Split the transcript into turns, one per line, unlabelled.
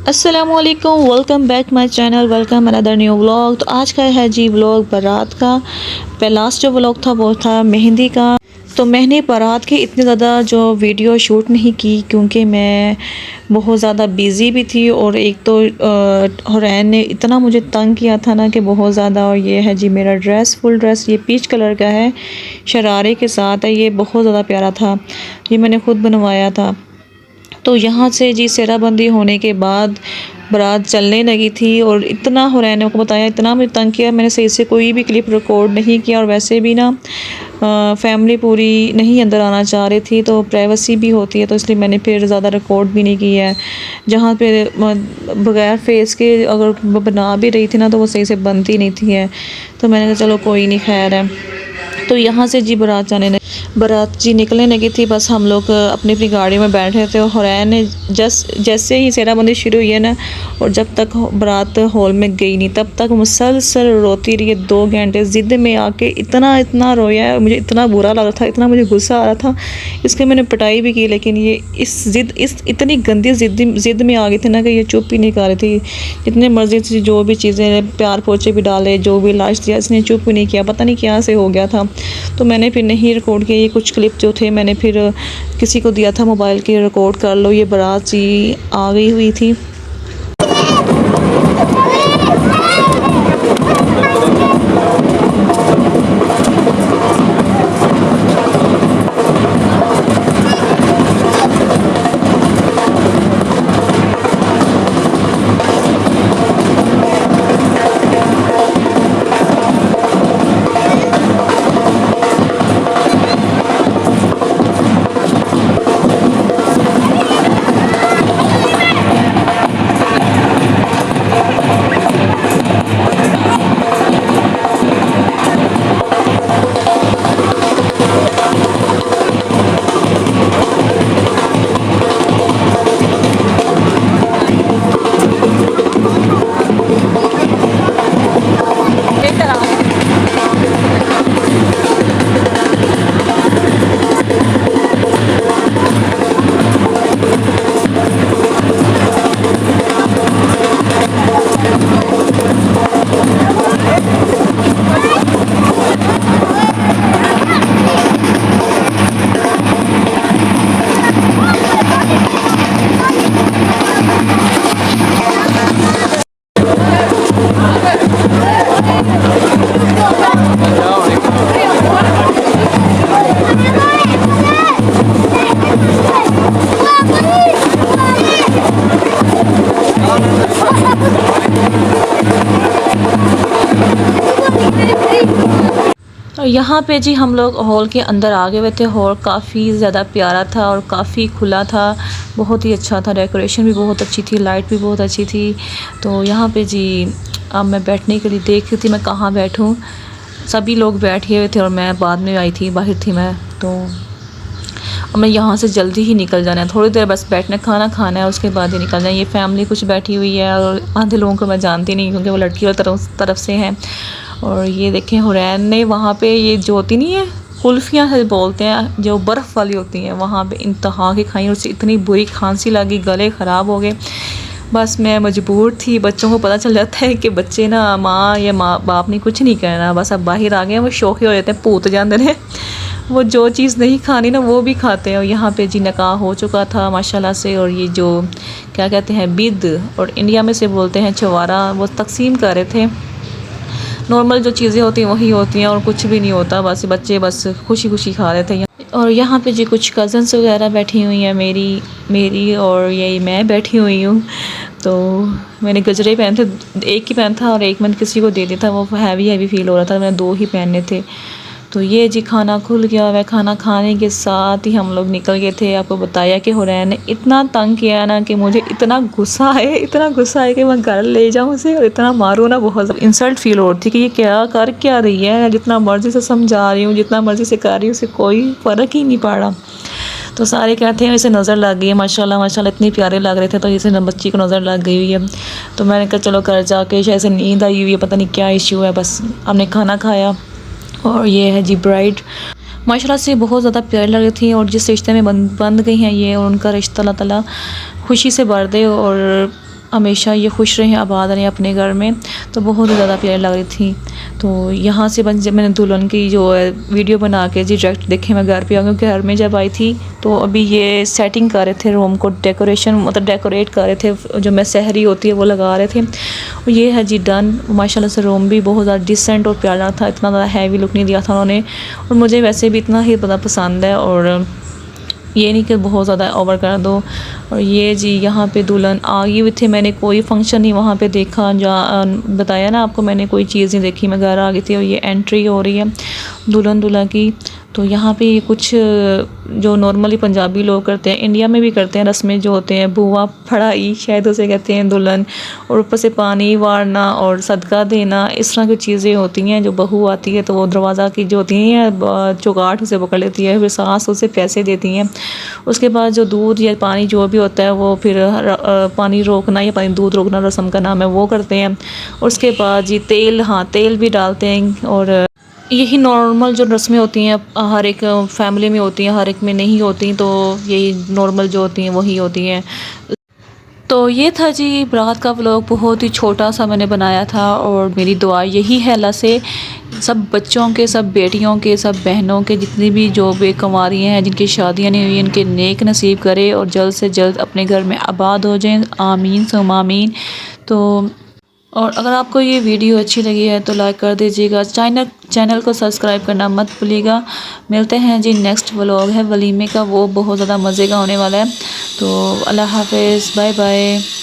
अस्सलामुअलैकुम, welcome back my channel, welcome another new vlog. तो आज का है जी व्लॉग बारात का। लास्ट जो व्लॉग था वो था मेहंदी का। तो मैंने बारात की इतनी ज़्यादा जो वीडियो शूट नहीं की क्योंकि मैं बहुत ज़्यादा बिज़ी भी थी, और एक तो हुरैन ने इतना मुझे तंग किया था ना कि बहुत ज़्यादा। और ये है जी मेरा ड्रेस, फुल ड्रेस ये पीच कलर का है, शरारे के साथ है, ये बहुत ज़्यादा प्यारा था, ये मैंने ख़ुद बनवाया था। तो यहाँ से जी सेहराबंदी होने के बाद बारात चलने लगी थी, और इतना हुरैन ने को बताया, इतना मुझे तंग किया, मैंने सही से कोई भी क्लिप रिकॉर्ड नहीं किया। और वैसे भी ना फैमिली पूरी नहीं अंदर आना चाह रही थी, तो प्राइवेसी भी होती है, तो इसलिए मैंने फिर ज़्यादा रिकॉर्ड भी नहीं किया है। जहाँ पे बगैर फेस के अगर बना भी रही थी ना तो वो सही से बनती नहीं थी है, तो मैंने कहा चलो कोई नहीं, खैर है। तो यहाँ से जी बारात जी निकलने लगी थी, बस हम लोग अपनी अपनी गाड़ी में बैठे थे। और हुरैन ने जैसे ही सेहराबंदी शुरू हुई है ना, और जब तक बारात हॉल में गई नहीं तब तक मुसलसल रोती रही है 2 घंटे। ज़िद में आके इतना रोया है, मुझे इतना बुरा लग रहा था, इतना मुझे गुस्सा आ रहा था। इसके मैंने पिटाई भी की, लेकिन ये इस इतनी गंदी ज़िद में आ गई थी ना कि ये चुप ही नहीं कर रही थी। जितने मर्जी से जो भी चीज़ें प्यार पोचे भी डाले, जो भी लाश दिया, इसने चुप भी नहीं किया, पता नहीं क्या से हो गया था। तो मैंने फिर नहीं रिकॉर्ड किया, ये कुछ क्लिप जो थे मैंने फिर किसी को दिया था मोबाइल के, रिकॉर्ड कर लो। ये बारात जी आ गई हुई थी। और यहाँ पे जी हम लोग हॉल के अंदर आ गए हुए थे। हॉल काफ़ी ज़्यादा प्यारा था और काफ़ी खुला था, बहुत ही अच्छा था, डेकोरेशन भी बहुत अच्छी थी, लाइट भी बहुत अच्छी थी। तो यहाँ पे जी अब मैं बैठने के लिए देख रही थी मैं कहाँ बैठूँ। सभी लोग बैठे हुए थे और मैं बाद में आई थी, बाहर थी मैं। तो और मैं यहाँ से जल्दी ही निकल जाना है, थोड़ी देर बस बैठना, खाना खाना है, उसके बाद ही निकल जाए। ये फैमिली कुछ बैठी हुई है और आधे लोगों को मैं जानती नहीं क्योंकि वो लड़की वाली तरफ से हैं। और ये देखें हुरैन ने वहाँ पे ये जो होती नहीं है कुल्फ़ियाँ से बोलते हैं, जो बर्फ़ वाली होती हैं, वहाँ पे इंतहा की खाई, उससे इतनी बुरी खांसी लगी, गले ख़राब हो गए। बस मैं मजबूर थी, बच्चों को पता चल जाता है कि बच्चे ना माँ या बाप ने कुछ नहीं कहना, बस अब बाहर आ गए, वो शौक़ी हो जाते हैं, पूत जाते हैं, वो जो चीज़ नहीं खानी ना वो भी खाते हैं। और यहाँ पे जी निकाह हो चुका था माशाल्लाह से। और ये जो क्या कहते हैं बिद, और इंडिया में से बोलते हैं चवारा, वो तकसीम कर रहे थे। नॉर्मल जो चीज़ें होती हैं वही होती हैं और कुछ भी नहीं होता, बस बच्चे बस खुशी खुशी खा रहे थे। और यहाँ पे जी कुछ कज़न्स वगैरह बैठी हुई हैं मेरी और यही मैं बैठी हुई हूँ। तो मैंने गजरे पहने थे, एक ही पहना था और एक मैंने किसी को दे दिया था, वो हैवी फील हो रहा था, मैंने 2 ही पहने थे। तो ये जी खाना खुल गया। वह खाना खाने के साथ ही हम लोग निकल गए थे। आपको बताया कि हुरैन ने इतना तंग किया ना कि मुझे इतना गुस्सा है कि मैं घर ले जाऊँ उसे और इतना मारूँ ना, बहुत इंसल्ट फील हो रही थी कि ये क्या रही है। जितना मर्ज़ी से समझा रही हूँ, जितना मर्ज़ी से कर रही हूँ, उसे कोई फ़र्क ही नहीं पड़ रहा। तो सारे कहते हैं इसे नज़र लग गई है, माशाल्लाह माशाल्लाह इतनी प्यारे लग रहे थे, तो इसे बच्ची को नज़र लग गई हुई है। तो मैंने कहा चलो घर जाके, शायद से नींद आई हुई है, पता नहीं क्या इशू है। बस हमने खाना खाया और ये है जी ब्राइड, माशाल्लाह से बहुत ज़्यादा प्यारी लग रही थी। और जिस रिश्ते में बंद गई हैं ये, और उनका रिश्ता अल्लाह ताला खुशी से भर दे और हमेशा ये खुश रहें, आबाद रहें अपने घर में। तो बहुत ही ज़्यादा प्यारी लग रही थी। तो यहाँ से जब मैंने दुल्हन की जो है वीडियो बना के जी डायरेक्ट देखे मैं घर पे आ, क्योंकि घर में जब आई थी तो अभी ये सेटिंग कर रहे थे रूम को, डेकोरेशन मतलब डेकोरेट कर रहे थे, जो मैं सहरी होती है वो लगा रहे थे। और ये है जी डन। माशाल्लाह से रूम भी बहुत ज़्यादा डिसेंट और प्यारा था, इतना ज़्यादा हैवी लुक नहीं दिया था उन्होंने। और मुझे वैसे भी इतना ही ज़्यादा पसंद है, और ये नहीं कि बहुत ज़्यादा ओवर कर दो। और ये जी यहाँ पे दुल्हन आ गई हुई थी। मैंने कोई फंक्शन नहीं वहाँ पे देखा, जहाँ बताया ना आपको, मैंने कोई चीज़ नहीं देखी, मैं घर आ गई थी। और ये एंट्री हो रही है दुल्हन दूल्हा की। तो यहाँ पे कुछ जो नॉर्मली पंजाबी लोग करते हैं, इंडिया में भी करते हैं, रस्में जो होते हैं, बुआ फड़ाई शायद उसे कहते हैं दुल्हन, और ऊपर से पानी वारना और सदका देना, इस तरह की चीज़ें होती हैं। जो बहू आती है तो वो दरवाज़ा की जो होती हैं चौगाट उसे पकड़ लेती है, फिर सास उसे पैसे देती हैं। उसके बाद जो दूध या पानी जो भी होता है वो फिर पानी रोकना या पानी दूध रोकना रस्म का नाम है, वो करते हैं। उसके बाद जी तेल, हाँ तेल भी डालते हैं। और यही नॉर्मल जो रस्में होती हैं हर एक फैमिली में होती हैं, हर एक में नहीं होती, तो यही नॉर्मल जो होती हैं वही होती हैं। तो ये था जी बारात का व्लॉग, बहुत ही छोटा सा मैंने बनाया था। और मेरी दुआ यही है अल्लाह से सब बच्चों के, सब बेटियों के, सब बहनों के, जितनी भी जो बेकुंवारी हैं जिनकी शादियां नहीं हुई, इनके नेक नसीब करे और जल्द से जल्द अपने घर में आबाद हो जाएं। आमीन सुम्मा आमीन। तो और अगर आपको ये वीडियो अच्छी लगी है तो लाइक कर दीजिएगा, चैनल को सब्सक्राइब करना मत भूलिएगा। मिलते हैं जी नेक्स्ट व्लॉग है वलीमे का, वो बहुत ज़्यादा मज़े का होने वाला है। तो अल्लाह हाफ़िज़, बाय बाय।